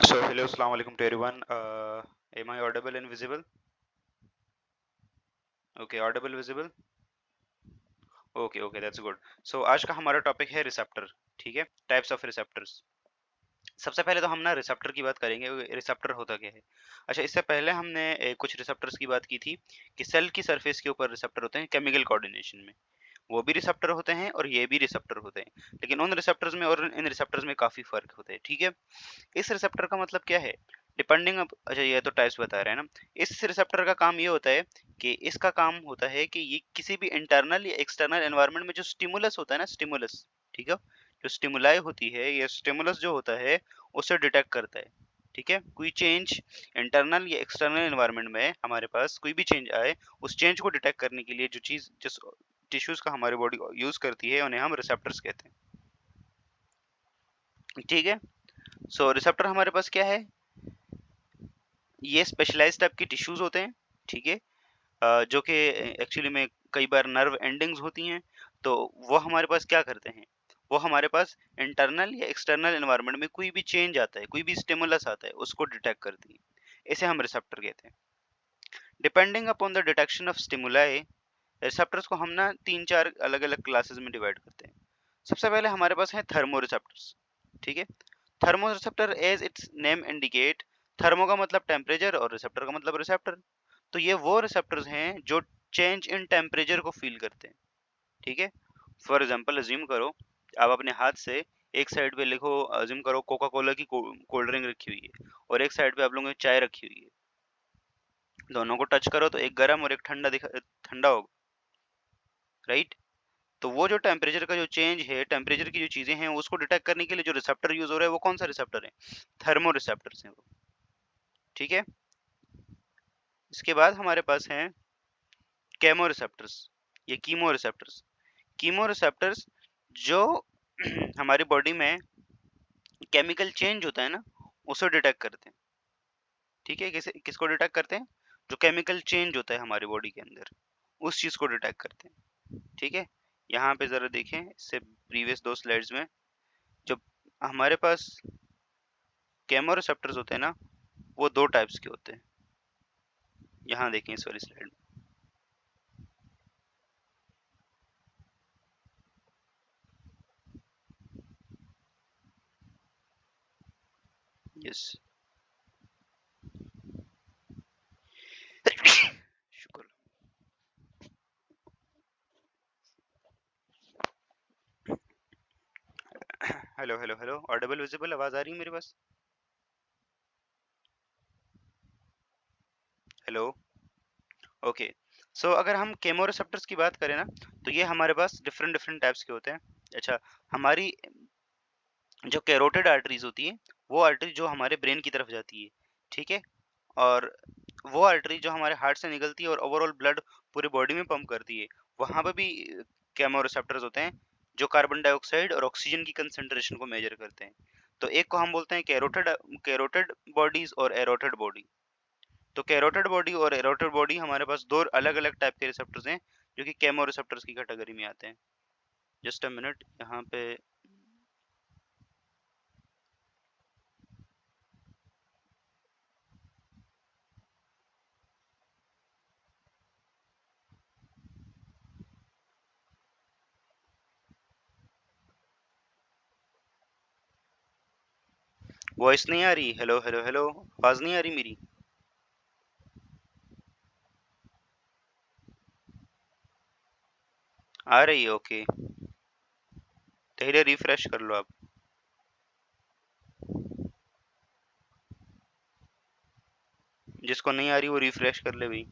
So hello, assalamu alaikum to everyone. Am I audible and visible? Okay, audible, visible. Okay, okay, that's good. So आज का हमारा topic है receptor. ठीक है, types of receptors. सबसे पहले तो हम ना रिसेप्टर की बात करेंगे. रिसेप्टर होता क्या है? अच्छा, इससे पहले हमने कुछ रिसेप्टर्स की बात की थी कि सेल की सरफेस के ऊपर रिसेप्टर होते हैं केमिकल कोऑर्डिनेशन में. वो भी रिसेप्टर होते हैं और ये भी रिसेप्टर होते हैं, लेकिन उन रिसेप्टर्स में और इन रिसेप्टर्स में काफी फर्क होते हैं. ठीक है, इस रिसेप्टर का मतलब क्या है? डिपेंडिंग अप अच्छा, ये तो टाइप्स बता रहे हैं ना. इस रिसेप्टर का काम ये होता है कि इसका काम होता है कि ये किसी भी इंटरनल या एक्सटर्नल एनवायरनमेंट में जो स्टिमुलस होता है ना, स्टिमुलस, ठीक है, जो स्टिमुलाई होती है, ये स्टिमुलस जो होता है उसे डिटेक्ट करता है. ठीक है, कोई चेंज इंटरनल या एक्सटर्नल एनवायरनमेंट में हमारे पास कोई भी चेंज आए, उस चेंज को डिटेक्ट करने के लिए जो चीज जिस टिश्यूज का हमारी बॉडी यूज करती है उन्हें हम रिसेप्टर्स कहते हैं. ठीक है, सो रिसेप्टर हमारे पास क्या है? ये स्पेशलाइज्ड टाइप की टिश्यूज होते हैं. ठीक है, जो कि एक्चुअली में कई बार नर्व एंडिंग्स होती हैं. तो वो हमारे पास क्या करते हैं? वो हमारे पास इंटरनल या एक्सटर्नल एनवायरनमेंट में कोई भी चेंज आता है, कोई भी स्टिमुलस आता है, उसको डिटेक्ट करती है. इसे हम रिसेप्टर कहते हैं. Depending upon the detection of stimuli, receptors को हम ना 3-4 अलग अलग क्लासेस में डिवाइड करते हैं. सबसे पहले हमारे पास है थर्मो रिसेप्टर्स. ठीक है, thermoreceptor as its name indicate, thermo का मतलब टेम्परेचर और रिसेप्टर का मतलब रिसेप्टर. तो ये वो रिसेप्टर्स हैं जो चेंज इन टेम्परेचर को फील करते हैं. ठीक है, फॉर एग्जांपल अज्यूम करो, आप अपने हाथ से एक साइड पे लिखो, अज्यूम करो कोका कोला की कोल्ड ड्रिंक रखी हुई है और एक साइड पे आप लोगों ने चाय रखी हुई है. दोनों को टच करो तो एक गर्म और एक ठंडा होगा, राइट? तो वो जो टेम्परेचर का जो चेंज है, टेम्परेचर की जो चीजें हैं, उसको डिटेक्ट करने के लिए जो रिसेप्टर यूज हो रहा है वो कौन सा रिसेप्टर है? थर्मो रिसेप्टर्स हैं वो. ठीक है, इसके बाद हमारे पास हैं केमो रिसेप्टर्स या कीमो रिसेप्टर्स. कीमो रिसेप्टर्स जो हमारी बॉडी में केमिकल चेंज होता है ना, उसे डिटेक्ट करते हैं. ठीक है, किसको डिटेक्ट करते हैं? जो केमिकल चेंज होता है हमारी बॉडी के अंदर, उस चीज को डिटेक्ट करते हैं. ठीक है, यहाँ पे जरा देखें, इससे प्रीवियस 2 स्लाइड्स में जो हमारे पास केमो रिसेप्टर्स होते हैं ना, वो 2 टाइप्स के होते हैं. यहाँ देखें इस वाली स्लाइड में. यस, शुक्र. Hello hello hello, Audible visible, आवाज आ रही है मेरे पास? Hello, okay. सो अगर हम केमो रिसेप्टर्स की बात करें ना, तो ये हमारे पास डिफरेंट डिफरेंट टाइप्स के होते हैं. अच्छा, हमारी जो कैरोटिड आर्टरीज होती है, वो आर्टरी जो हमारे ब्रेन की तरफ जाती है. ठीक है, और वो आर्टरी जो हमारे हार्ट से निकलती है और ओवरऑल ब्लड पूरी बॉडी में पंप करती है, वहां पर भी केमो रिसेप्टर्स होते हैं जो कार्बन डाइऑक्साइड और ऑक्सीजन की कंसंट्रेशन को मेजर करते हैं. तो एक को हम बोलते हैं कैरोटिड कैरोटिड बॉडीज और एरोटिड बॉडी. तो कैरोटिड बॉडी और एरोटिड बॉडी हमारे पास 2 अलग अलग टाइप के रिसेप्टर्स हैं जो कि केमो रिसेप्टर्स की कैटेगरी में आते हैं. जस्ट अ मिनट, यहाँ पे वॉइस नहीं आ रही? हेलो हेलो हेलो, आवाज नहीं आ रही मेरी? आ रही है, ओके. धीरे रिफ्रेश कर लो आप. जिसको नहीं आ रही वो रिफ्रेश कर ले भाई.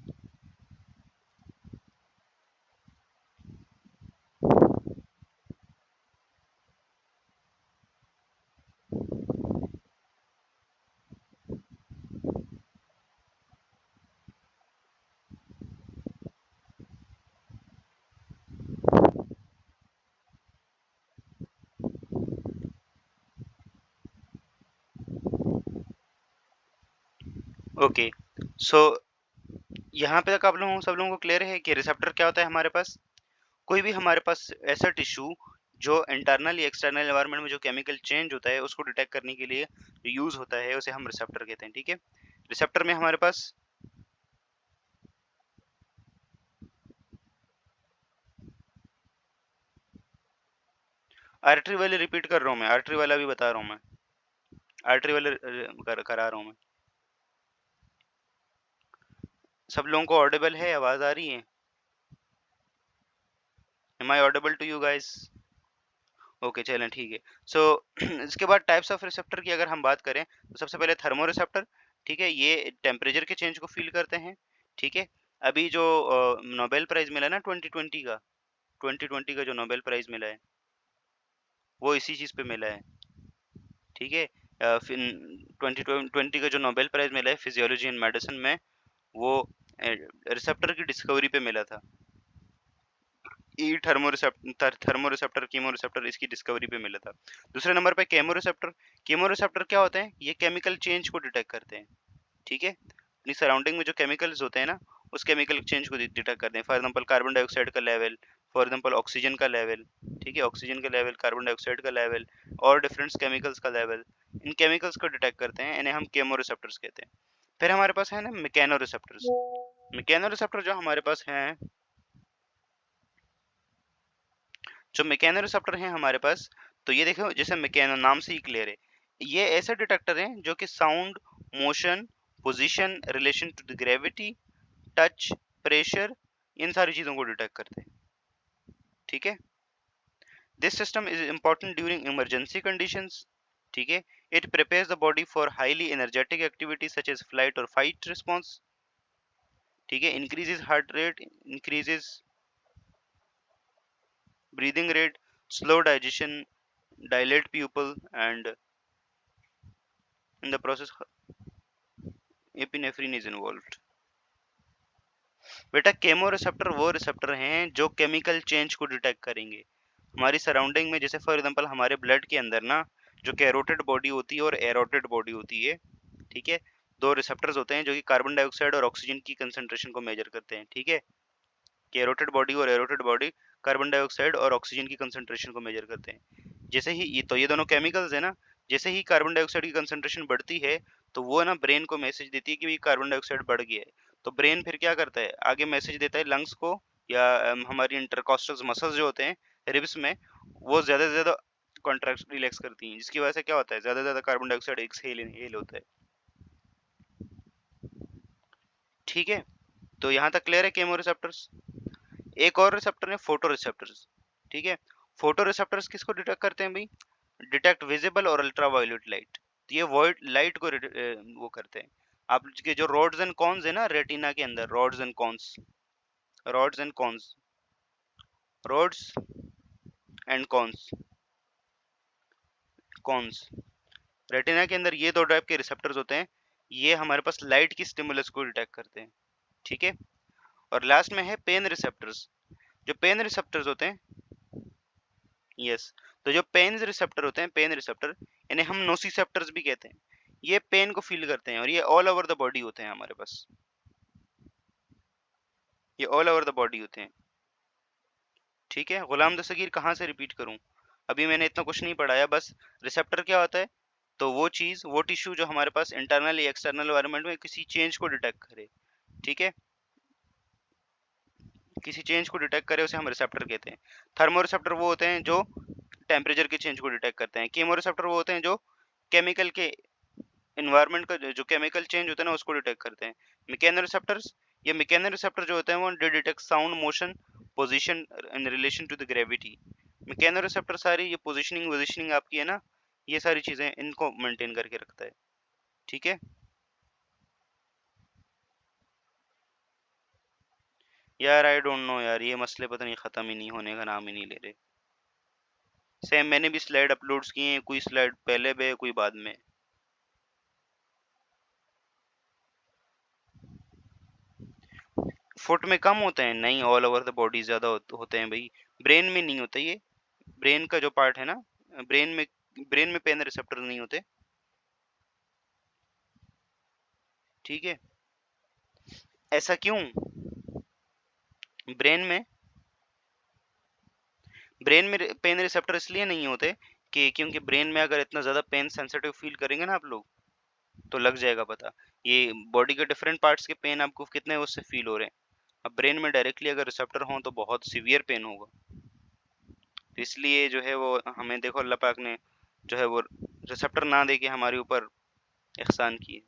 ओके, सो यहाँ पे तक आप लोगों सब लोगों को क्लियर है कि रिसेप्टर क्या होता है हमारे पास? कोई भी हमारे पास ऐसा टिश्यू जो इंटरनल या एक्सटर्नल एनवायरनमेंट में जो केमिकल चेंज होता है उसको डिटेक्ट करने के लिए जो यूज होता है उसे हम रिसेप्टर कहते हैं। ठीक है, रिसेप्टर में हमारे पास आर्टरी वाले रिपीट कर रहा हूँ मैं, आर्टरी वाला भी बता रहा हूँ मैं, आर्टरी वाले करा रहा हूँ मैं। सब लोगों को ऑडिबल है, आवाज आ रही है? Am I audible to you guys? Okay चलें ठीक है। सो इसके बाद टाइप्स ऑफ रिसेप्टर की अगर हम बात करें तो सबसे पहले थर्मो रिसेप्टर। ठीक है, ये टेम्परेचर के चेंज को फील करते हैं। ठीक है, अभी जो नोबेल प्राइज मिला ना 2020 का, 2020 का जो नोबेल प्राइज मिला है वो इसी चीज पे मिला है। ठीक है, फिर 2020 का जो नोबेल प्राइज मिला है फिजियोलॉजी एंड मेडिसिन में, वो रिसेप्टर की डिस्कवरी पे मिला था। ई थर्मो रिसेप्टर, कीमो रिसेप्टर, इसकी डिस्कवरी पे मिला था। दूसरे नंबर पे केमो रिसेप्टर। केमो रिसेप्टर क्या होते हैं? ये केमिकल चेंज को डिटेक्ट करते हैं। ठीक है, अपनी सराउंडिंग में जो केमिकल्स होते हैं ना, उस केमिकल चेंज को डिटेक्ट करते हैं। फॉर एग्जांपल कार्बन डाइऑक्साइड का लेवल, फॉर एग्जांपल ऑक्सीजन का लेवल। ठीक है, ऑक्सीजन का लेवल, कार्बन डाइऑक्साइड का लेवल और डिफरेंट केमिकल्स का लेवल, इन केमिकल्स को डिटेक्ट करते हैं, इन्हें हम केमो रिसेप्टर्स कहते हैं। फिर हमारे पास है ना मैकेनो रिसेप्टर्स। मैकेनो रिसेप्टर जो हमारे पास हैं, जो मैकेनो रिसेप्टर हैं हमारे पास, तो ये देखो जैसे मैकेनो नाम से ही क्लियर है, ये ऐसे डिटेक्टर हैं जो कि sound, motion, position, relation to the gravity, touch, pressure, इन सारी चीजों को डिटेक्ट करते हैं। ठीक है, this system is important during emergency conditions. ठीक है, it prepares the body for highly energetic activity such as flight और फाइट रिस्पॉन्स। ठीक है, increases heart rate, increases breathing rate, slow digestion, dilate pupil, and in the process epinephrine is involved. बेटा chemo receptor वो receptor हैं जो chemical change को detect करेंगे हमारी सराउंडिंग में। जैसे फॉर एग्जांपल हमारे ब्लड के अंदर ना जो कैरोटिड बॉडी होती है और एरोटिड बॉडी होती है। ठीक है, दो रिसेप्टर्स होते हैं जो कि कार्बन डाइऑक्साइड और ऑक्सीजन की कंसंट्रेशन को मेजर करते हैं। ठीक है, कैरोटिड बॉडी और एरोटिड बॉडी कार्बन डाइऑक्साइड और ऑक्सीजन की कंसंट्रेशन को मेजर करते हैं। जैसे ही ये दोनों केमिकल्स है ना, जैसे ही कार्बन डाइऑक्साइड की कंसंट्रेशन बढ़ती है तो वो ना ब्रेन को मैसेज देती है कि भाई कार्बन डाइऑक्साइड बढ़ गया है। तो ब्रेन फिर क्या करता है, आगे मैसेज देता है लंग्स को या हमारी इंटरकॉस्टल मसल्स जो होते हैं रिब्स में, वो ज्यादा से ज्यादा कॉन्ट्रैक्ट रिलैक्स करती हैं, जिसकी वजह से क्या होता है, ज्यादा से ज्यादा कार्बन डाइऑक्साइड एक्सहेल इनहेल होता है। ठीक है, तो यहाँ तक क्लियर है केमो रिसेप्टर्स। एक और रिसेप्टर है फोटो रिसेप्टर्स। ठीक है, फोटो रिसेप्टर्स किसको डिटेक्ट करते हैं भाई? डिटेक्ट विजिबल और अल्ट्रावायलेट लाइट। तो ये वॉइड लाइट को वो करते हैं। आपके जो रॉड्स एंड कॉन्स है ना रेटिना के अंदर, rods and cons, rods and cons, rods and cons, cons, retina के अंदर ये दो टाइप के रिसेप्टर्स होते हैं। ये हमारे पास लाइट की स्टिमुलस को डिटेक्ट करते हैं। ठीक है, और लास्ट में है पेन रिसेप्टर्स। जो पेन रिसेप्टर्स होते हैं, यस, तो जो पेन रिसेप्टर होते हैं, पेन रिसेप्टर, इन्हें हम नोसिसेप्टर्स भी कहते हैं। ये पेन को फील करते हैं और ये ऑल ओवर द बॉडी होते हैं हमारे पास, ये ऑल ओवर द बॉडी होते हैं। ठीक है, गुलाम दस्तगीर कहाँ से रिपीट करूं, अभी मैंने इतना कुछ नहीं पढ़ाया। बस रिसेप्टर क्या होता है, तो वो चीज, वो टिश्यू जो हमारे पास इंटरनल या एक्सटर्नल एनवायरनमेंट में किसी चेंज को डिटेक्ट करे। ठीक है, किसी चेंज को डिटेक्ट करे उसे हम रिसेप्टर कहते हैं। थर्मो रिसेप्टर वो होते हैं जो टेम्परेचर के चेंज को डिटेक्ट करते हैं। कीमो रिसेप्टर वो होते हैं जो केमिकल के इन्वायरमेंट का जो केमिकल चेंज होता है ना उसको डिटेक्ट करते हैं। मैकेनो रिसेप्टर्स, ये मैकेनो रिसेप्टर जो होते हैं वो detect sound, motion, position in relation to the gravity. Mechanoreceptor सारी ये पोजीशनिंग पोजीशनिंग आपकी है ना, ये सारी चीजें इनको मेंटेन करके रखता है। ठीक है यार, आई डोंट नो यार, ये मसले पता नहीं खत्म ही नहीं होने का नाम ही नहीं ले रहे। सेम मैंने भी स्लाइड अपलोड्स किए हैं, कोई स्लाइड पहले पे कोई बाद में। फुट में कम होते हैं? नहीं, ऑल ओवर द बॉडी ज्यादा होते हैं भाई। ब्रेन में नहीं होता ये, ब्रेन का जो पार्ट है ना, ब्रेन में, ब्रेन में पेन रिसेप्टर नहीं होते। ठीक है, ऐसा क्यों? ब्रेन में ब्रेन में पेन रिसेप्टर इसलिए नहीं होते कि क्योंकि ब्रेन में अगर इतना ज़्यादा पेन सेंसिटिव फील करेंगे ना आप लोग, तो लग जाएगा पता। ये बॉडी के डिफरेंट पार्ट्स के पेन आपको कितने उससे फील हो रहे हैं। अब ब्रेन में डायरेक्टली अगर रिसेप्टर हों तो बहुत सीवियर पेन होगा। तो इसलिए जो है वो हमें देखो अल्लाह पाक ने जो है वो रिसेप्टर ना दे के हमारे ऊपर एहसान किए।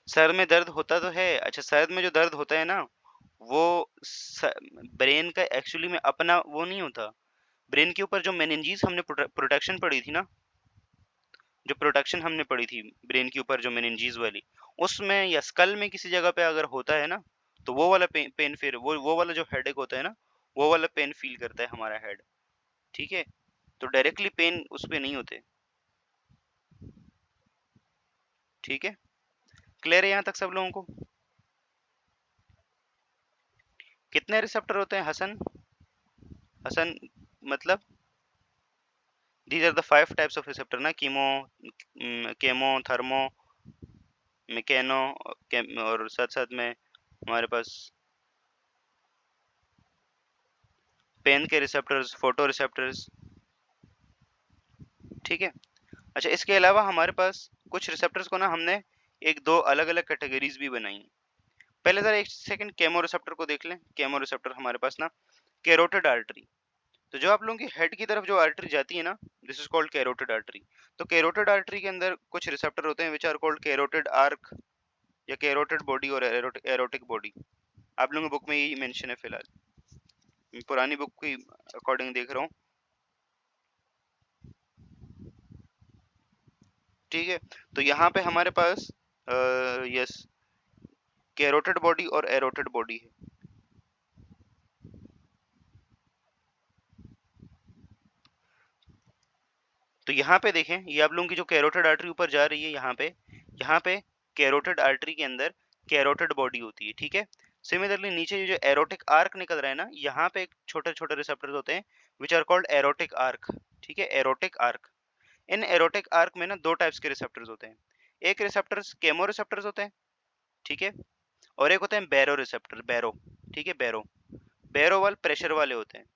सर में दर्द होता तो है। अच्छा, सर में जो दर्द होता है ना, वो ब्रेन का एक्चुअली में अपना वो नहीं होता। ब्रेन के ऊपर जो मेनिंजीज हमने प्रोटेक्शन पड़ी थी ना, जो प्रोटेक्शन हमने पड़ी थी ब्रेन के ऊपर जो मेनिंजीज वाली, उसमें या स्कल में किसी जगह पे अगर होता है ना, तो वो वाला पेन फिर वो वाला जो हेडेक होता है ना, वो वाला पेन फील करता है हमारा हेड। ठीक है, तो डायरेक्टली पेन उस पे नहीं होते। ठीक है, क्लियर है यहाँ तक सब लोगों को? कितने रिसेप्टर होते हैं हसन? हसन मतलब these are the 5 types of receptor ना, कीमो, केमो, थर्मो, मैकेनो, और साथ साथ में हमारे पास पेन के रिसेप्टर्स, फोटो रिसेप्टर्स। ठीक है। अच्छा, इसके अलावा हमारे पास कुछ रिसेप्टर्स को ना हमने एक दो अलग अलग कैटेगरीज भी बनाई हैं। पहले जरा एक सेकंड केमो रिसेप्टर को देख लें। केमो रिसेप्टर हमारे पास ना कैरोटिड आर्टरी, तो जो आप लोगों की हेड की तरफ जो आर्टरी जाती है ना, this is called carotid artery. तो कैरोटिड आर्टरी के अंदर कुछ रिसेप्टर होते हैं which are called carotid arch या कैरोटिड बॉडी और एरोटिक बॉडी। आप लोगों की बुक में यही मेंशन है फिलहाल, मैं पुरानी बुक की अकॉर्डिंग देख रहा हूँ। ठीक है, तो यहाँ पे हमारे पास यस कैरोटिड बॉडी और एरोटिड बॉडी है। तो यहाँ पे देखें, ये आप लोगों की जो कैरोटिड आर्टरी ऊपर जा रही है, यहाँ पे कैरोटिड आर्टरी के अंदर कैरोटिड बॉडी होती है। ठीक है, सिमिलरली नीचे जो एरोटिक आर्क निकल रहा है ना, यहाँ पे एक छोटे छोटे रिसेप्टर्स होते हैं which are called aortic arch. ठीक है, एरोटिक आर्क। इन एरोटिक आर्क में ना दो टाइप्स के रिसेप्टर्स होते हैं। एक रिसेप्टर्स केमो रिसेप्टर्स होते हैं, ठीक है, और एक होते हैं बैरो रिसेप्टर, बैरो। ठीक है, बैरो, बैरो वाले प्रेशर वाले होते हैं।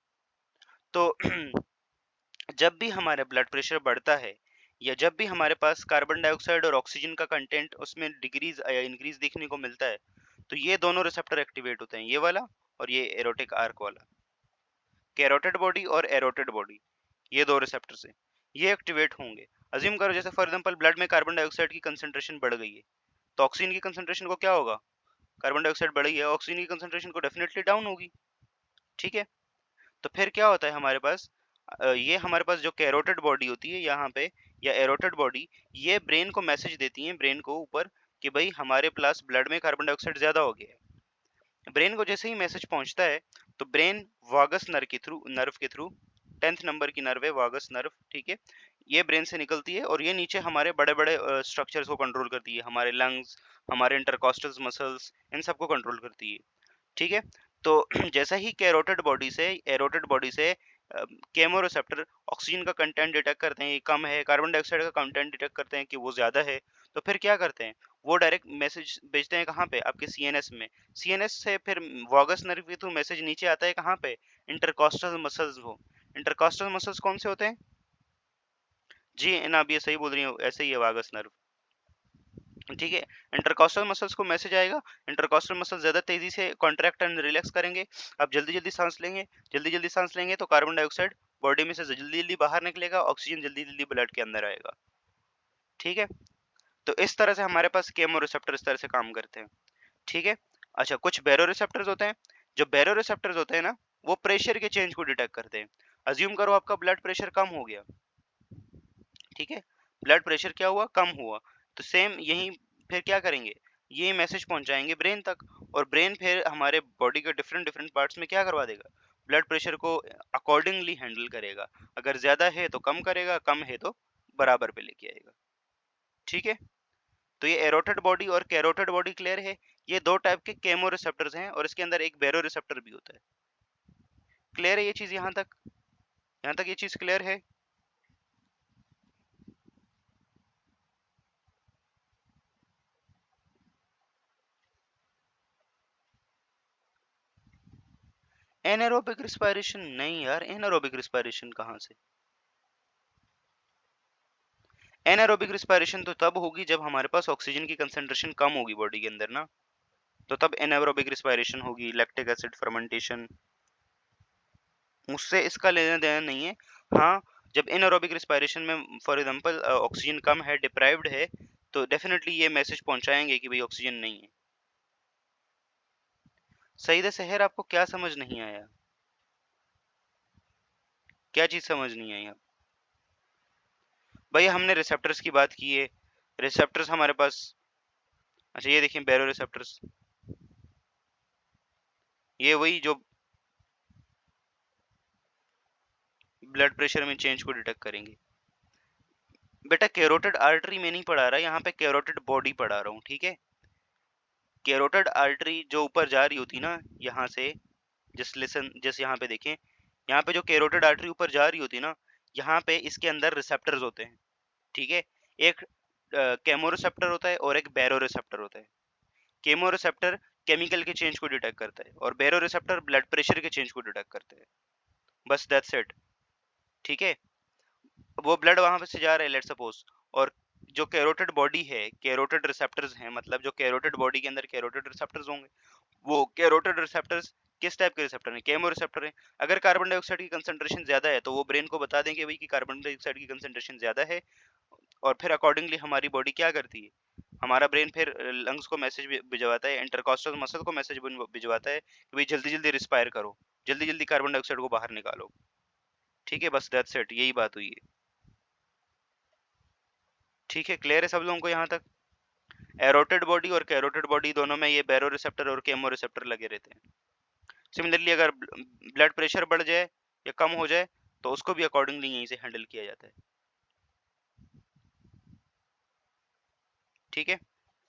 तो जब भी हमारा ब्लड प्रेशर बढ़ता है या जब भी हमारे पास कार्बन डाइऑक्साइड और ऑक्सीजन का कंटेंट उसमें डिक्रीज या इंक्रीज देखने को मिलता है, तो ये दोनों रिसेप्टर एक्टिवेट होते हैं, ये वाला और ये एरोटिक आर्क वाला। कैरोटिड बॉडी और एरोटिड बॉडी, ये दो रिसेप्टर से ये एक्टिवेट होंगे। अज्यूम करो जैसे फॉर एग्जांपल ब्लड में कार्बन डाइऑक्साइड की कंसंट्रेशन बढ़ गई है, तो ऑक्सीजन की कंसंट्रेशन को क्या होगा? कार्बन डाइऑक्साइड बढ़ी है, ऑक्सीजन की कंसंट्रेशन को डेफिनेटली डाउन होगी। ठीक है, तो फिर क्या होता है हमारे पास, ये हमारे पास जो कैरोटिड बॉडी होती है यहाँ पे या एरोटिड बॉडी, ये ब्रेन को मैसेज देती है, ब्रेन को ऊपर, कि भाई हमारे पास ब्लड में कार्बन डाइऑक्साइड ज्यादा हो गया है। ब्रेन को जैसे ही मैसेज पहुंचता है, तो ब्रेन वागस नर्व के थ्रू 10th नंबर की नर्व है वागस नर्व, ठीक है, ये ब्रेन से निकलती है और ये नीचे हमारे बड़े बड़े स्ट्रक्चर्स को कंट्रोल करती है, हमारे लंग्स, हमारे इंटरकॉस्टल मसल्स, इन सबको कंट्रोल करती है। ठीक है, तो जैसा ही एरोटेड बॉडी से केमो रिसेप्टर ऑक्सीजन का कंटेंट डिटेक्ट करते हैं, ये कम है, कार्बन डाइऑक्साइड का कंटेंट डिटेक्ट करते हैं कि वो ज्यादा है, तो फिर क्या करते हैं, वो डायरेक्ट मैसेज भेजते हैं कहाँ पे, आपके सीएनएस में। सीएनएस से फिर वागस नर्व के थ्रू मैसेज नीचे आता है कहाँ पे, इंटरकॉस्टल मसल्स को। इंटरकॉस्टल मसल्स कौन से होते हैं जी? ना, आप ये सही बोल रही हो, ऐसे ही है वागस नर्व। ठीक है, इंटरकॉस्टल मसल्स को मैसेज आएगा, इंटरकॉस्टल मसल ज्यादा तेजी से कॉन्ट्रैक्ट एंड रिलैक्स करेंगे, आप जल्दी जल्दी सांस लेंगे, जल्दी जल्दी सांस लेंगे तो कार्बन डाइऑक्साइड बॉडी में से जल्दी जल्दी बाहर निकलेगा, ऑक्सीजन जल्दी जल्दी ब्लड के अंदर आएगा। ठीक है, तो इस तरह से हमारे पास केमो रिसेप्टर इस तरह से काम करते हैं। ठीक है, अच्छा, कुछ बैरो रिसेप्टर्स होते हैं। जो बैरो रिसेप्टर्स होते हैं ना, वो प्रेशर के चेंज को डिटेक्ट करते हैं। अज्यूम करो आपका ब्लड प्रेशर कम हो गया, ठीक है, ब्लड प्रेशर क्या हुआ, कम हुआ, तो सेम यही फिर क्या करेंगे, ये मैसेज पहुंचाएंगे ब्रेन तक, और ब्रेन फिर हमारे बॉडी के डिफरेंट डिफरेंट पार्ट्स में क्या करवा देगा, ब्लड प्रेशर को अकॉर्डिंगली हैंडल करेगा। अगर ज्यादा है तो कम करेगा, कम है तो बराबर पे लेके आएगा। ठीक है, तो ये एरोटेड बॉडी और कैरोटेड बॉडी क्लियर है। ये दो टाइप के केमो रिसेप्टर्स हैं और इसके अंदर एक बैरो रिसेप्टर भी होता है। क्लियर है ये चीज? यहाँ तक ये चीज क्लियर है? एनारोबिक रिस्पायरेशन नहीं यार, एनारोबिक रिस्पायरेशन कहाँ से? एनारोबिक रिस्पायरेशन तो तब होगी जब हमारे पास ऑक्सीजन की कंसंट्रेशन कम होगी बॉडी के अंदर ना, तो तब एनारोबिक रिस्पायरेशन होगी, लैक्टिक एसिड फर्मेंटेशन, उससे इसका लेना देना नहीं है। हाँ, जब एनारोबिक रिस्पायरेशन में फॉर एग्जांपल ऑक्सीजन कम है, डिप्राइव्ड है, तो डेफिनेटली ये मैसेज पहुंचाएंगे कि भाई ऑक्सीजन नहीं है। सईद सहर आपको क्या समझ नहीं आया? क्या चीज समझ नहीं आई आप? भाई हमने रिसेप्टर्स की बात की है, रिसेप्टर्स हमारे पास, अच्छा ये देखिए बैरो रिसेप्टर्स, ये वही जो ब्लड प्रेशर में चेंज को डिटेक्ट करेंगे। बेटा कैरोटिड आर्टरी में नहीं पढ़ा रहा, यहाँ पे कैरोटिड बॉडी पढ़ा रहा हूँ, ठीक है। कैरोटिड आर्टरी जो ऊपर जा रही होती ना यहाँ से, जस्ट लिसन, जस्ट यहाँ पे देखें, यहाँ पे जो कैरोटिड आर्टरी ऊपर जा रही होती ना, यहाँ पे इसके अंदर रिसेप्टर्स होते हैं, ठीक है। एक केमो रिसेप्टर होता है और एक बैरो रिसेप्टर होता है। केमो रिसेप्टर केमिकल के चेंज को डिटेक्ट करता है और बैरो रिसेप्टर ब्लड प्रेशर के चेंज को डिटेक्ट करता है, बस दैट्स इट, ठीक है। वो ब्लड वहां पे से जा रहा है लेट्स सपोज, और जो कैरोटिड बॉडी है, कैरोटिड रिसेप्टर्स हैं, मतलब जो कैरोटिड बॉडी के अंदर कैरोटिड रिसेप्टर्स होंगे, वो कैरोटिड रिसेप्टर्स किस टाइप के रिसेप्टर हैं? केमो रिसेप्टर हैं। अगर कार्बन डाइऑक्साइड की कंसंट्रेशन ज्यादा है तो वो ब्रेन को बता देंगे भाई कि कार्बन डाइऑक्साइड की कंसंट्रेशन ज्यादा है, और फिर अकॉर्डिंगली हमारी बॉडी क्या करती है, हमारा ब्रेन फिर लंग्स को मैसेज भिजवाता है, इंटरकॉस्टल मसल को मैसेज भिजवाता है कि भाई जल्दी जल्दी रिस्पायर करो, जल्दी जल्दी कार्बन डाइऑक्साइड को बाहर निकालो, ठीक है। बस दैट्स इट, यही बात हुई है, ठीक है। क्लियर है सब लोगों को यहाँ तक? एरोटेड बॉडी और कैरोटेड बॉडी दोनों में ये बैरो रिसेप्टर और केमो रिसेप्टर लगे रहते हैं। सिमिलरली अगर ब्लड प्रेशर बढ़ जाए या कम हो जाए तो उसको भी अकॉर्डिंगली यहीं से हैंडल किया जाता है, ठीक है।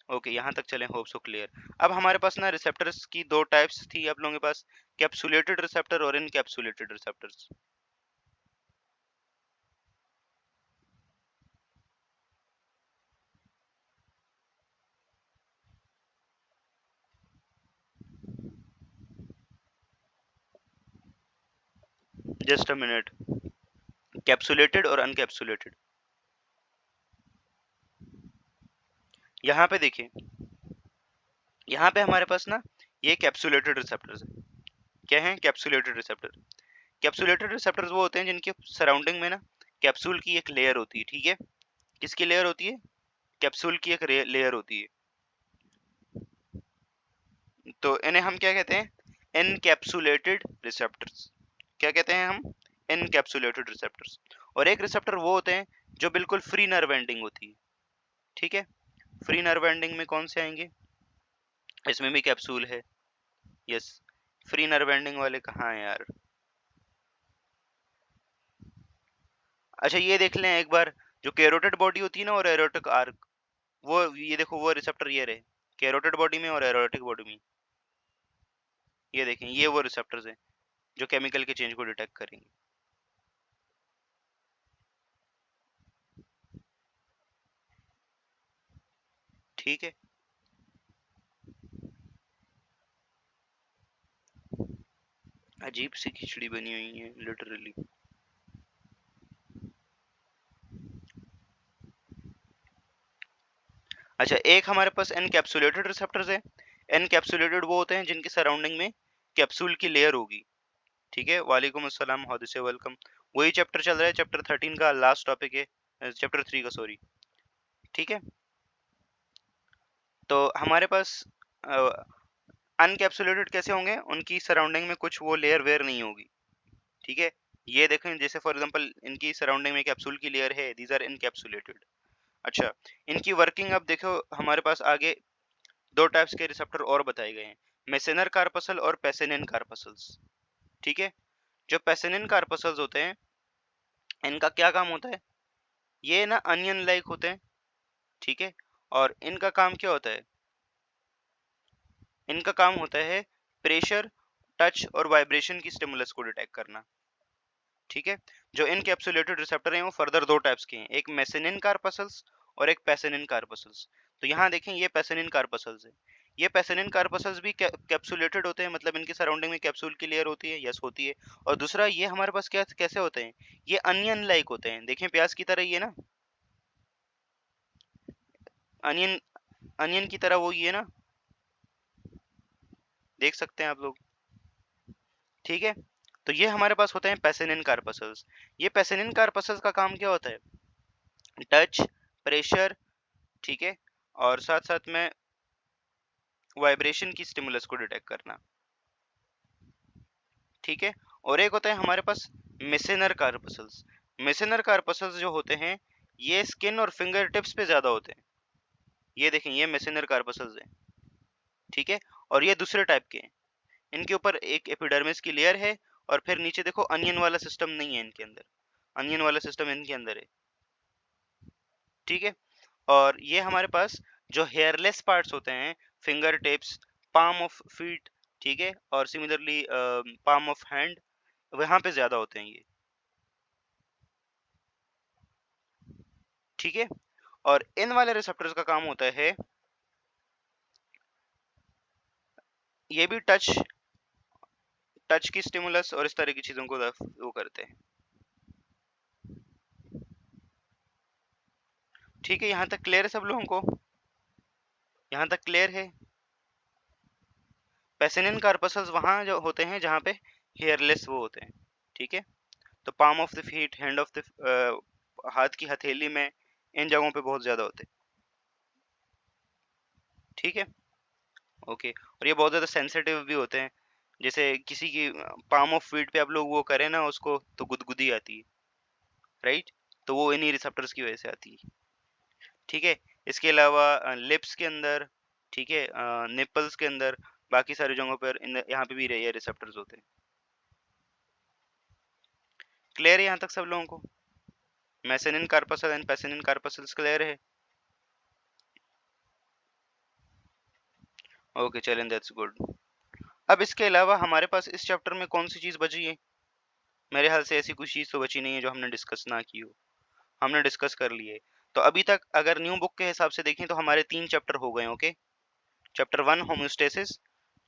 ओके, यहाँ तक चलें, होप सो क्लियर। अब हमारे पास ना रिसेप्टर्स की दो टाइप्स थी आप लोगों के पास, कैप्सुलेटेड रिसेप्टर और encapsulated receptors. Just a minute, capsulated और अनकैप्सुलेटेड, यहाँ पे देखिए, यहाँ पे हमारे पास ना ये कैप्सुलेटेड रिसेप्टर्स है। क्या है? Capsulated receptor. कैप्सुलेटेड रिसेप्टर्स वो होते हैं जिनके सराउंडिंग में ना कैप्सूल की एक लेयर होती है, ठीक है। किसकी लेयर होती है? कैप्सूल की एक लेयर होती है, तो इन्हें हम क्या कहते हैं? Encapsulated receptors. क्या कहते हैं हम? Encapsulated receptors. और एक रिसेप्टर वो होते हैं जो बिल्कुल फ्री नर्व एंडिंग होती है, ठीक है। फ्री नर्व एंडिंग में कौन से आएंगे? इसमें भी कैप्सूल है, यस। फ्री नर्व एंडिंग वाले कहाँ हैं यार? अच्छा ये देख लें एक बार, जो कैरोटिड बॉडी होती है ना और एरोटिक आर्क, वो ये देखो, वो रिसेप्टर ये रहे, कैरोटिड बॉडी में और एरोटिक बॉडी में, ये देखें, ये वो रिसेप्टर्स हैं जो केमिकल के चेंज को डिटेक्ट करेंगे, ठीक है। अजीब सी खिचड़ी बनी हुई है लिटरली। अच्छा, एक हमारे पास एनकैप्सुलेटेड रिसेप्टर्स है। एनकैप्सुलेटेड वो होते हैं जिनकी सराउंडिंग में कैप्सूल की लेयर होगी, ठीक है। वालेकुम अस्सलाम, हाउदी से वेलकम। वही चैप्टर चल रहा है, चैप्टर 13 का लास्ट टॉपिक है, चैप्टर 3 का, सॉरी, ठीक है। तो हमारे पास अनकैप्सुलेटेड कैसे होंगे? उनकी सराउंडिंग में कुछ वो लेयर वेयर नहीं होगी, ठीक है। ये देखें, जैसे फॉर एग्जांपल इनकी सराउंडिंग में कैप्सूल की लेयर है, दीज आर इनकैप्सुलेटेड। अच्छा, इनकी वर्किंग अब देखो, हमारे पास आगे दो टाइप्स के रिसेप्टर और बताए गए हैं, मेसेनर कार्पसल और पेसेनिन कार्पसल्स, ठीक है। जो पेसेनिन कार्पसल्स होते हैं, इनका क्या काम होता है? ये ना अनियन लाइक होते हैं, ठीक है। और इनका काम क्या होता है? इनका काम होता है प्रेशर, टच और वाइब्रेशन की स्टिमुलस को डिटेक्ट करना, ठीक है। जो इनकैप्सुलेटेड रिसेप्टर हैं वो फर्दर दो टाइप्स के हैं, एक मेसेनिन कार्पसल्स और एक पेसेनिन कार्पसल्स। तो यहाँ देखें, ये पेसेनिन कार्पसल्स है, ये पेसिनिन कार्पसल्स भी कैप्सुलेटेड होते हैं, मतलब इनके सराउंडिंग में कैप्सूल की लेयर होती है, यस होती है। और दूसरा ये हमारे पास क्या कैसे होते हैं, ये अनियन लाइक होते हैं, देखें प्याज की तरह, ये ना अनियन, अनियन की तरह वो ये ना, देख सकते हैं आप लोग, ठीक है। तो ये हमारे पास होते हैं पेसिनिन कार्पसल्स। ये पेसिनिन कार्पसल्स का काम क्या होता है, टच, प्रेशर, ठीक है, और साथ साथ में वाइब्रेशन की स्टिमुलस को डिटेक्ट करना, ठीक है। और एक होता है हमारे पास मेसेनर कार्पसल्स। मेसेनर कार्पसल्स जो होते हैं ये स्किन और फिंगर टिप्स पे ज्यादा होते हैं, ये देखें ये मेसेनर कार्पसल्स हैं, ठीक है। और ये दूसरे टाइप के हैं, इनके ऊपर एक एपिडर्मिस की लेयर है, और फिर नीचे देखो अनियन वाला सिस्टम नहीं है इनके अंदर, अनियन वाला सिस्टम इनके अंदर है, ठीक है। और ये हमारे पास जो हेयरलेस पार्ट्स होते हैं, finger tips, palm of feet, ठीक है, और सिमिलरली पाम ऑफ हैंड, वहां पे ज्यादा होते हैं ये, ठीक है। और इन वाले रिसेप्टर्स का काम होता है ये भी टच, टच की स्टिमुलस और इस तरह की चीजों को वो करते हैं, ठीक है। यहाँ तक क्लियर है सब लोगों को, यहाँ तक क्लियर है। पेसिनिन कार्पसल्स वहां जो होते हैं जहाँ पे हेयरलेस वो होते हैं, ठीक है। तो palm of the feet, hand of the, हाथ की हथेली में, इन जगहों पे बहुत ज्यादा होते हैं, ठीक है, ओके। और ये बहुत ज्यादा सेंसिटिव भी होते हैं, जैसे किसी की पाम ऑफ फीट पे आप लोग वो करें ना उसको तो गुदगुदी आती है, राइट, तो वो इन्हीं रिसेप्टर्स की वजह से आती है, ठीक है। इसके अलावा लिप्स के अंदर, ठीक है, निपल्स के अंदर, बाकी सारी जगहों पर यहाँ पे भी ये रिसेप्टर्स होते हैं, क्लियर है यहाँ तक सब लोगों को, मेसेनिन कार्पसल एंड पेसिनिन कार्पसल्स क्लियर है, ओके चलें, दैट्स गुड। अब इसके अलावा हमारे पास इस चैप्टर में कौन सी चीज बची है, मेरे ख्याल से ऐसी कुछ चीज तो बची नहीं है जो हमने डिस्कस ना की हो, हमने डिस्कस कर लिए। तो अभी तक अगर न्यू बुक के हिसाब से देखें तो हमारे 3 चैप्टर हो गए, ओके। चैप्टर 1 होम्योस्टेसिस,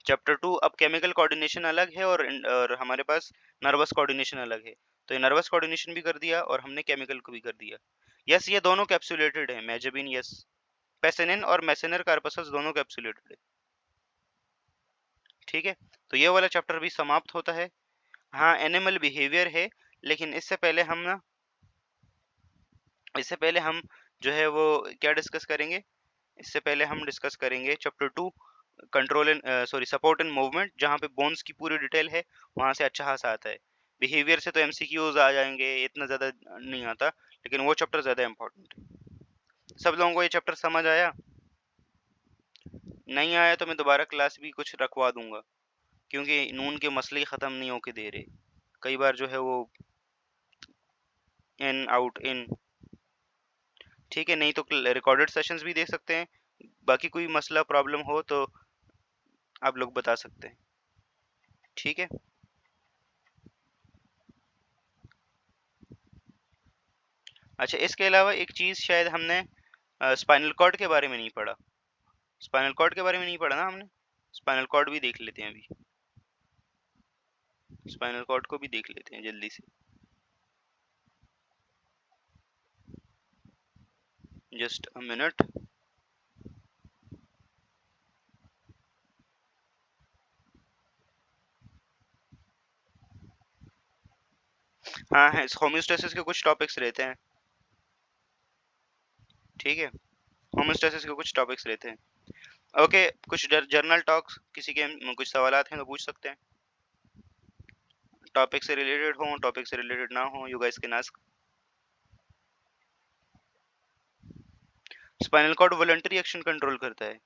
चैप्टर 2 अब केमिकल कोऑर्डिनेशन अलग है, और हमारे पास नर्वस कोऑर्डिनेशन अलग है। तो ये नर्वस कोऑर्डिनेशन भी कर दिया और हमने केमिकल को भी कर दिया, यस। ये दोनों कैप्सुलेटेड है, मेजेबिन, यस, पेसेनिन और मेसेनर कार्पसल्स दोनों कैप्सुलेटेड है, ठीक है। तो ये वाला चैप्टर भी समाप्त होता है। हाँ, एनिमल बिहेवियर है, लेकिन इससे पहले हम जो है वो क्या डिस्कस करेंगे, इससे पहले हम डिस्कस करेंगे chapter 2, control and sorry support and movement, जहाँ पे बोन्स की पूरी डिटेल है, वहां से अच्छा खासा आता है। बिहेवियर से तो एमसीक्यूज आ जाएंगे, इतना ज्यादा नहीं आता, लेकिन वो चैप्टर ज्यादा इंपॉर्टेंट है। सब लोगों को ये चैप्टर समझ आया, नहीं आया तो मैं दोबारा क्लास भी कुछ रखवा दूंगा, क्योंकि नून के मसले ही खत्म नहीं होके दे रहे, कई बार जो है वो इन आउट इन, ठीक है। नहीं तो रिकॉर्डेड सेशंस भी देख सकते हैं, बाकी कोई मसला प्रॉब्लम हो तो आप लोग बता सकते हैं, ठीक है। अच्छा, इसके अलावा एक चीज शायद हमने स्पाइनल कॉर्ड के बारे में नहीं पढ़ा, स्पाइनल कॉर्ड के बारे में नहीं पढ़ा ना हमने, स्पाइनल कॉर्ड भी देख लेते हैं अभी, स्पाइनल कॉर्ड को भी देख लेते हैं जल्दी से, जस्ट अ मिनट। हाँ है, होम्योस्टेसिस के कुछ टॉपिक्स रहते हैं, ठीक है, होम्योस्टेसिस के कुछ टॉपिक्स रहते हैं, ओके। कुछ जर्नल टॉक्स, किसी के कुछ सवालात हैं तो पूछ सकते हैं, टॉपिक से रिलेटेड हो, टॉपिक से रिलेटेड ना हो, you guys can ask. Spinal cord voluntary action control करता है,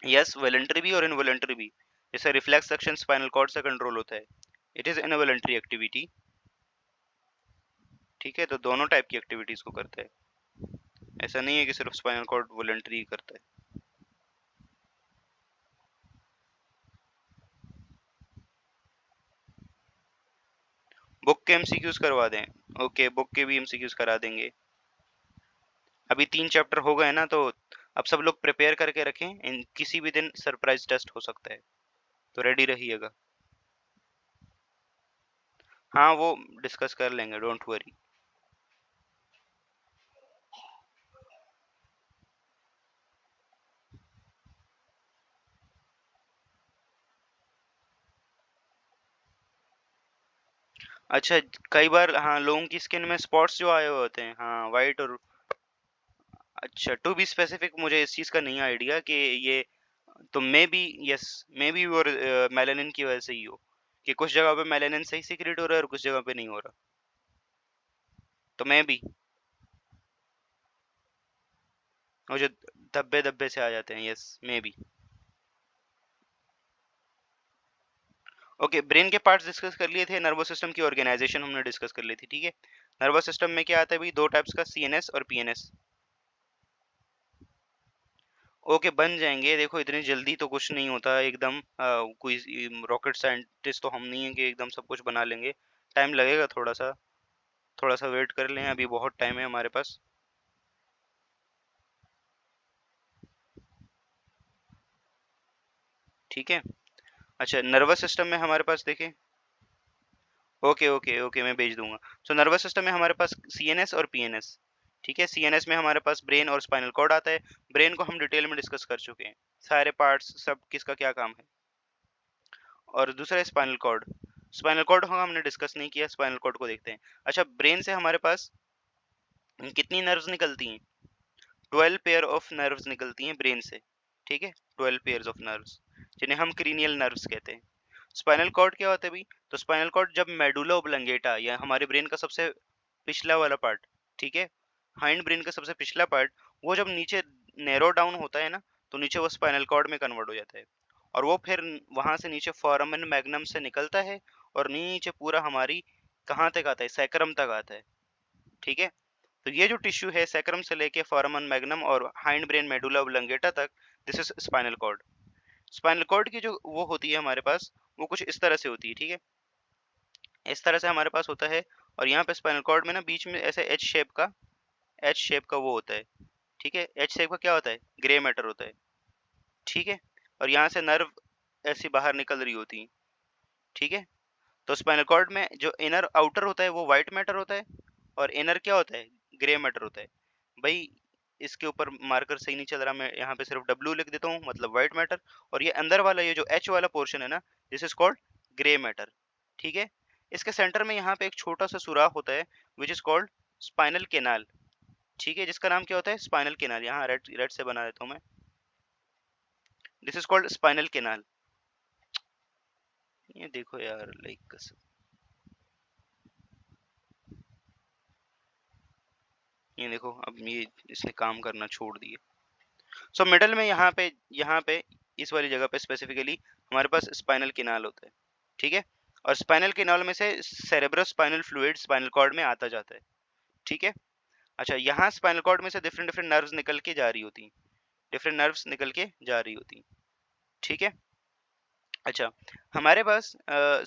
यस, वॉलंटरी भी और इनवॉलंटरी भी, जैसे रिफ्लेक्स एक्शन स्पाइनल कॉर्ड से कंट्रोल होता है, इट इज इनवॉलंटरी एक्टिविटी, ठीक है। तो दोनों टाइप की एक्टिविटीज को करता है, ऐसा नहीं है कि सिर्फ स्पाइनल कॉर्ड वॉलंटरी ही करता है। बुक के एमसीक्यूज करवा दें, ओके, बुक के भी एमसीक्यूज करा देंगे। अभी 3 चैप्टर हो गए ना, तो अब सब लोग प्रिपेयर करके रखें, इन किसी भी दिन सरप्राइज टेस्ट हो सकता है, तो रेडी रहिएगा। हाँ वो डिस्कस कर लेंगे, डोंट वरी। अच्छा, कई बार हाँ लोगों की स्किन में स्पॉट्स जो आए हुए होते हैं, हाँ वाइट और, अच्छा टू बी स्पेसिफिक मुझे इस चीज़ का नहीं आइडिया कि ये, तो may be, yes may be और मेलानिन की वजह से ही हो, कि कुछ जगह पे मेलानिन सही सीक्रेट हो रहा है और कुछ जगह पे नहीं हो रहा, तो मे बी वो जो धब्बे धब्बे से आ जाते हैं, yes may be. Okay, brain के पार्ट्स डिस्कस कर लिए थे, नर्वस सिस्टम की ऑर्गेनाइजेशन हमने डिस्कस कर ली थी, ठीक है। नर्वस सिस्टम में क्या आता है भाई, दो टाइप्स का, सीएनएस और पीएनएस। ओके बन जाएंगे, देखो इतनी जल्दी तो कुछ नहीं होता एकदम, कोई रॉकेट साइंटिस्ट तो हम नहीं है कि एकदम सब कुछ बना लेंगे, टाइम लगेगा थोड़ा सा, थोड़ा सा वेट कर लें, अभी बहुत टाइम है हमारे पास, ठीक है। अच्छा नर्वस सिस्टम में हमारे पास देखें, ओके ओके ओके मैं भेज दूंगा। सो नर्वस सिस्टम में हमारे पास सीएनएस और पीएनएस, ठीक है। सीएनएस में हमारे पास ब्रेन और स्पाइनल कॉर्ड आता है, ब्रेन को हम डिटेल में डिस्कस कर चुके हैं, सारे पार्ट्स सब किसका क्या काम है। और दूसरा स्पाइनल कॉर्ड, स्पाइनल कॉर्ड हमने डिस्कस नहीं किया, स्पाइनल कॉर्ड को देखते हैं। अच्छा ब्रेन से हमारे पास कितनी नर्व्स निकलती हैं, 12 पेयर ऑफ नर्व्स निकलती हैं ब्रेन से, ठीक है, 12 पेयर्स ऑफ नर्व्स, जिन्हें हम क्रीनियल नर्व्स कहते हैं। स्पाइनल कॉर्ड क्या होता है भाई, तो स्पाइनल कॉर्ड जब मेडुला ओब्लंगेटा या हमारे ब्रेन का सबसे पिछला वाला पार्ट, ठीक है, हाइंड ब्रेन का सबसे पिछला पार्ट, वो जब नीचे नैरो डाउन होता है ना, तो नीचे वो स्पाइनल कॉर्ड में कन्वर्ट हो जाता है, और वो फिर वहां से नीचे फोरामन मैग्नम से निकलता है, और नीचे पूरा हमारी कहाँ तक आता है, सैक्रम तक आता है, ठीक है। तो ये जो टिश्यू है सैक्रम से लेके फोरामन मैग्नम और हाइंड ब्रेन मेडुला ओब्लंगेटा तक, this is spinal cord. Spinal cord की जो वो होती है हमारे पास, वो कुछ इस तरह से होती है, ठीक है, इस तरह से हमारे पास होता है। और यहाँ पे स्पाइनल कॉर्ड में ना बीच में ऐसे एच शेप का वो होता है, ठीक है, एच शेप का क्या होता है, ग्रे मैटर होता है, ठीक है। और यहाँ से नर्व ऐसी बाहर निकल रही होती है, ठीक है। तो स्पाइनल कॉर्ड में जो इनर आउटर होता है वो व्हाइट मैटर होता है, और इनर क्या होता है, ग्रे मैटर होता है। भाई इसके ऊपर मार्कर सही नहीं चल रहा, मैं यहाँ पे सिर्फ W लिख देता हूँ, मतलब व्हाइट मैटर। और ये अंदर वाला ये जो H वाला पोर्शन है ना, this is called grey matter, ठीक है। इसके सेंटर में यहाँ पे एक छोटा सा सुराख होता है, which is called spinal canal, ठीक है, जिसका नाम क्या होता है, स्पाइनल केनाल, यहाँ रेड रेड से बना देता हूँ मैं, this is called spinal canal. ये देखो यार लाइक, ये देखो अब ये इसने काम करना छोड़ दिया। सो मिडल में यहाँ पे इस वाली जगह पे स्पेसिफिकली हमारे पास स्पाइनल केनाल होता है, ठीक है। और स्पाइनल केनाल में से cerebrospinal fluid spinal cord में आता जाता है, ठीक है। अच्छा यहाँ स्पाइनल कॉर्ड में से डिफरेंट डिफरेंट नर्व्स निकल के जा रही होती हैं, डिफरेंट नर्व्स निकल के जा रही होती हैं, ठीक है। अच्छा हमारे पास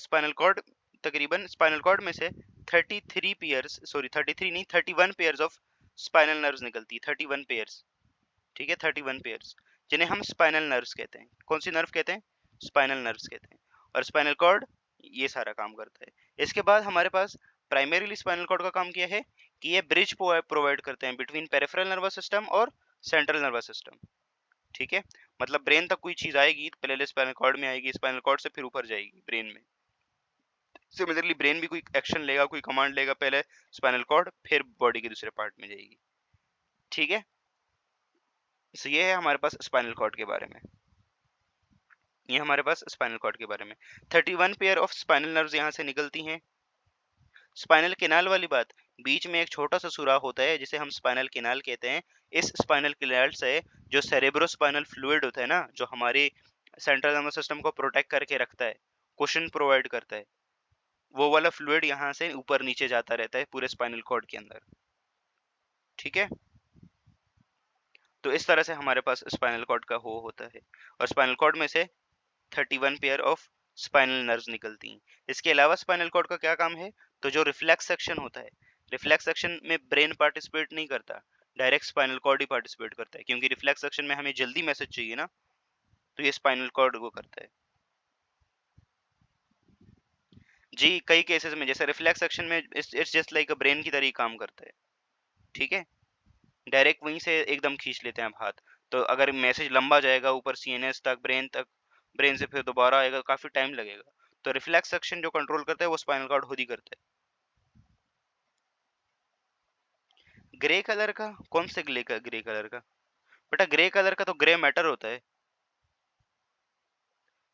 स्पाइनल कॉर्ड, तकरीबन स्पाइनल कॉर्ड में से 33 पेयर्स, सॉरी 33 नहीं 31 पेयर्स ऑफ स्पाइनल नर्व्स निकलती है, 31 पेयर्स, ठीक है, 31 पेयर्स, जिन्हें हम स्पाइनल नर्व्स कहते हैं। कौन सी नर्व कहते हैं, स्पाइनल नर्व्स कहते हैं। और स्पाइनल कॉर्ड ये सारा काम करता है। इसके बाद हमारे पास प्राइमरीली स्पाइनल कॉर्ड का काम क्या है, कि ये ब्रिज प्रोवाइड करते हैं बिटवीन पेरिफेरल नर्वस सिस्टम और सेंट्रल नर्वस सिस्टम, ठीक है। मतलब ब्रेन तक कोई चीज आएगी तो पहले स्पाइनल कॉर्ड में आएगी, स्पाइनल कॉर्ड से फिर ऊपर जाएगी ब्रेन में। सिमिलरली ब्रेन भी कोई एक्शन लेगा, कोई कमांड लेगा, पहले स्पाइनल कॉर्ड फिर बॉडी के दूसरे पार्ट में जाएगी, ठीक है। तो ये है हमारे पास स्पाइनल कॉर्ड के बारे में, ये हमारे पास स्पाइनल कॉर्ड के बारे में। 31 पेयर ऑफ स्पाइनल नर्व्स यहाँ से निकलती हैं। स्पाइनल केनाल वाली बात, बीच में एक छोटा सा सुराख होता है जिसे हम स्पाइनल केनाल कहते हैं। इस स्पाइनल केनाल से जो सेरेब्रो स्पाइनल फ्लूइड होता है ना, जो हमारे सेंट्रल नर्वस सिस्टम को प्रोटेक्ट करके रखता है, कुशन प्रोवाइड करता है, वो वाला फ्लूइड यहाँ से ऊपर नीचे जाता रहता है पूरे स्पाइनल कॉर्ड के अंदर, ठीक है। तो इस तरह से हमारे पास स्पाइनल कॉर्ड का हो होता है। और स्पाइनल कॉर्ड में से 31 पेयर ऑफ स्पाइनल नर्व्स निकलती हैं। इसके अलावा स्पाइनल कॉर्ड का क्या काम है, तो जो रिफ्लेक्स सेक्शन होता है, रिफ्लेक्स सेक्शन में ब्रेन पार्टिसिपेट नहीं करता, डायरेक्ट स्पाइनल कॉर्ड ही पार्टिसिपेट करता है, क्योंकि रिफ्लेक्स एक्शन में हमें जल्दी मैसेज चाहिए ना, तो ये स्पाइनल कॉर्ड वो करता है। जी, कई केसेस में जैसे रिफ्लेक्स एक्शन में it's just like a brain की तरह ही काम करता है। ठीक है, डायरेक्ट वहीं से एकदम खींच लेते हैं आप हाथ। तो अगर मैसेज लंबा जाएगा ऊपर सीएनएस तक, ब्रेन से फिर दोबारा आएगा, काफी टाइम लगेगा। तो रिफ्लेक्स एक्शन जो कंट्रोल करता है वो स्पाइनल कॉर्ड खुद ही करता है। ग्रे कलर का? कौन से ग्रे कलर का? बेटा ग्रे कलर का तो ग्रे मैटर होता है।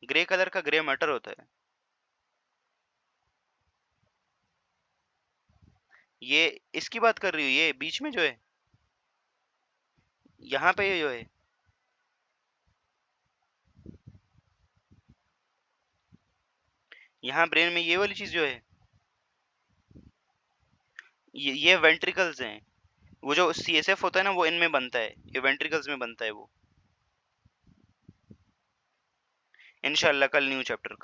ग्रे कलर का ग्रे मैटर होता है। ये इसकी बात कर रही हूँ, ये बीच में जो है, यहाँ पे ये जो है, यहाँ ब्रेन में ये वाली चीज जो है, ये वेंट्रिकल्स हैं। वो जो सीएसएफ होता है ना, वो इनमें बनता है, ये वेंट्रिकल्स में बनता है वो। इंशाल्लाह कल न्यू चैप्टर।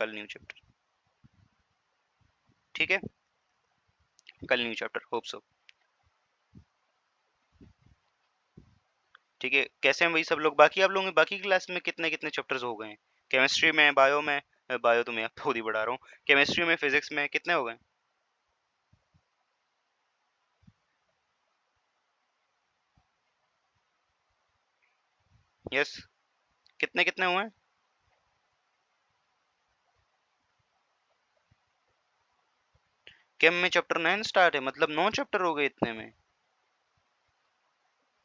ठीक है, कल न्यू चैप्टर, होप सो। ठीक है, कैसे हैं भाई सब लोग? बाकी आप लोगों में बाकी क्लास में कितने कितने चैप्टर्स हो गए हैं? केमिस्ट्री में, बायो में, बायो तो मैं खुद ही बढ़ा रहा हूँ, केमिस्ट्री में, फिजिक्स में कितने हो गए? यस, कितने कितने हुए हैं? केम में चैप्टर 9 स्टार्ट है, मतलब 9 चैप्टर हो गए इतने में?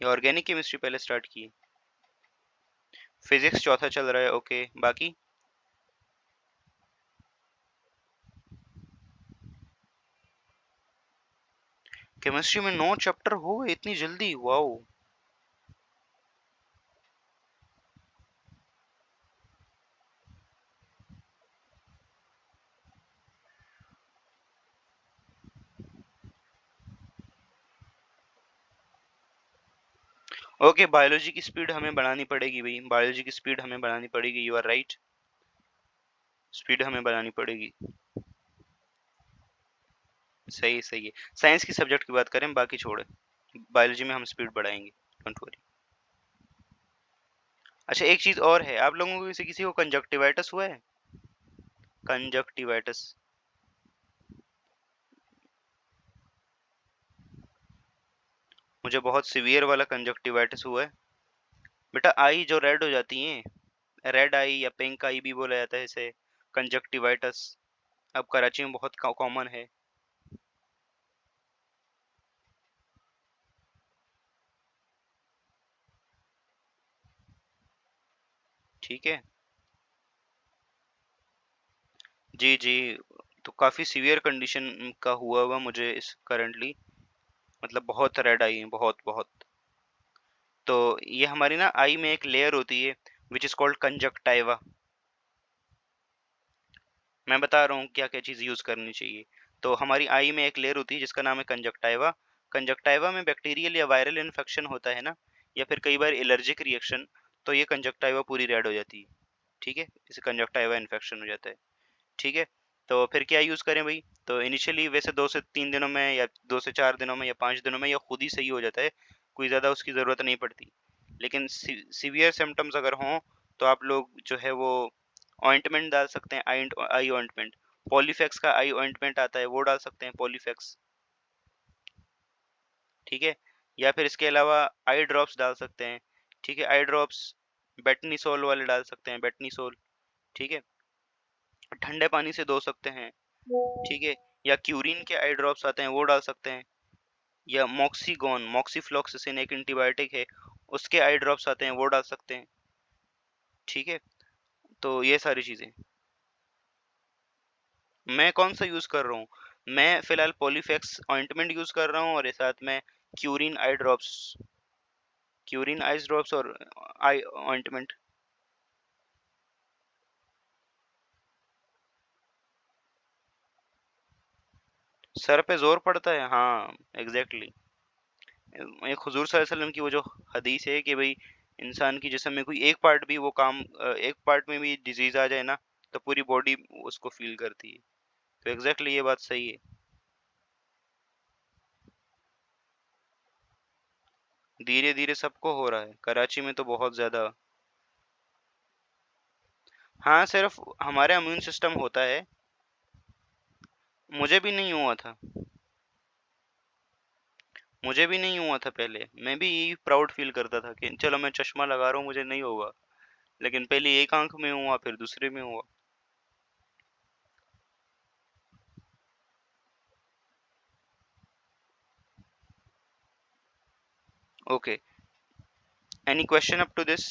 ये ऑर्गेनिक केमिस्ट्री पहले स्टार्ट की? फिजिक्स चौथा चल रहा है, ओके। बाकी केमिस्ट्री में 9 चैप्टर हो गए इतनी जल्दी, वाओ। ओके, बायोलॉजी की स्पीड हमें बढ़ानी पड़ेगी भाई, बायोलॉजी की स्पीड हमें बढ़ानी पड़ेगी, यू आर राइट। स्पीड हमें बढ़ानी पड़ेगी। सही सही है। साइंस की सब्जेक्ट की बात करें, बाकी छोड़े, बायोलॉजी में हम स्पीड बढ़ाएंगे, डोंट वरी। अच्छा, एक चीज और है, आप लोगों को से किसी को कंजक्टिवाइटिस हुआ है? कंजक्टिवाइटिस, मुझे बहुत सीवियर वाला कंजक्टिवाइटिस हुआ है। बेटा आई जो रेड हो जाती है, रेड आई या पिंक आई भी बोला जाता है इसे, कंजक्टिवाइटिस। अब कराची में बहुत कॉमन है। ठीक है, जी जी। तो काफी सीवियर कंडीशन का हुआ हुआ मुझे इस करंटली, मतलब बहुत रेड आई है, बहुत बहुत। तो ये हमारी ना आई में एक लेयर होती है विच इज कॉल्ड कंजक्टाइवा। मैं बता रहा हूँ क्या क्या चीज़ यूज़ करनी चाहिए। तो हमारी आई में एक लेयर होती है जिसका नाम है कंजक्टाइवा। कंजक्टाइवा में बैक्टीरियल या वायरल इन्फेक्शन होता है ना, या फिर कई बार एलर्जिक रिएक्शन, तो ये कंजक्टाइवा पूरी रेड हो जाती है। ठीक है, इसे कंजक्टाइवा इन्फेक्शन हो जाता है। ठीक है, तो फिर क्या यूज़ करें भाई? तो इनिशियली वैसे 2 से 3 दिनों में, या 2 से 4 दिनों में, या 5 दिनों में, या खुद ही सही हो जाता है, कोई ज़्यादा उसकी ज़रूरत नहीं पड़ती। लेकिन सीवियर सिम्टम्स अगर हों, तो आप लोग जो है वो ऑइंटमेंट डाल सकते हैं, आई आई ऑइंटमेंट। पॉलीफेक्स का आई ऑइंटमेंट आता है, वो डाल सकते हैं, पॉलीफेक्स। ठीक है, या फिर इसके अलावा आई ड्रॉप्स डाल सकते हैं। ठीक है, आई ड्रॉप्स बेटनीसोल वाले डाल सकते हैं, बेटनीसोल। ठीक है, ठंडे पानी से धो सकते हैं। ठीक है, या क्यूरिन के आई ड्रॉप्स आते हैं, वो डाल सकते हैं। या मॉक्सीगोन, मॉक्सीफ्लॉक्सिसिन एक एंटीबायोटिक है, उसके आई ड्रॉप्स आते हैं, वो डाल सकते हैं। ठीक है, तो ये सारी चीज़ें। मैं कौन सा यूज़ कर रहा हूँ? मैं फ़िलहाल पॉलीफेक्स ऑइंटमेंट यूज़ कर रहा हूँ, और साथ में क्यूरिन आई ड्रॉप्स, क्यूरिन आइस ड्रॉप्स और आई ऑइंटमेंट। सर पे ज़ोर पड़ता है, हाँ, एग्ज़ैक्टली। एक हुजूर सल्लल्लाहु अलैहि वसल्लम की वो जो हदीस है कि भाई इंसान की जिस्म में कोई एक पार्ट भी वो काम, एक पार्ट में भी डिजीज़ आ जाए ना, तो पूरी बॉडी उसको फ़ील करती है। तो एग्ज़ैक्टली ये बात सही है। धीरे धीरे सबको हो रहा है, कराची में तो बहुत ज्यादा। हाँ, सिर्फ हमारे इम्यून सिस्टम होता है। मुझे भी नहीं हुआ था। मुझे भी नहीं हुआ था पहले, मैं भी यही प्राउड फील करता था कि चलो मैं चश्मा लगा रहा हूँ, मुझे नहीं होगा। लेकिन पहले एक आंख में हुआ, फिर दूसरे में हुआ। Okay, any question up to this?